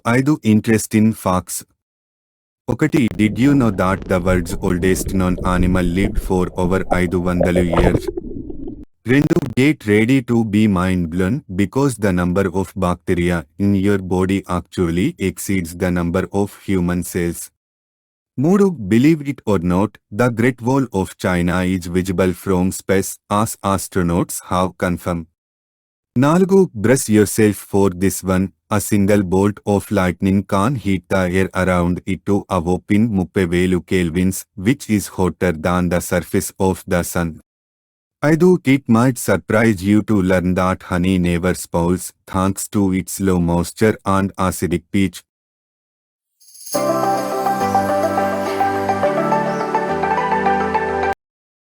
5 interesting facts. 1. Did you know that the world's oldest known animal lived for over 500 years? 2. Get ready to be mind blown because the number of bacteria in your body actually exceeds the number of human cells. 3. Believe it or not, the Great Wall of China is visible from space as astronauts have confirmed. 4. Brace yourself for this one. A single bolt of lightning can hit the air around it to a whopping 30,000 kelvins, which is hotter than the surface of the sun. 5. It might surprise you to learn that honey never spoils thanks to its low moisture and acidic pH.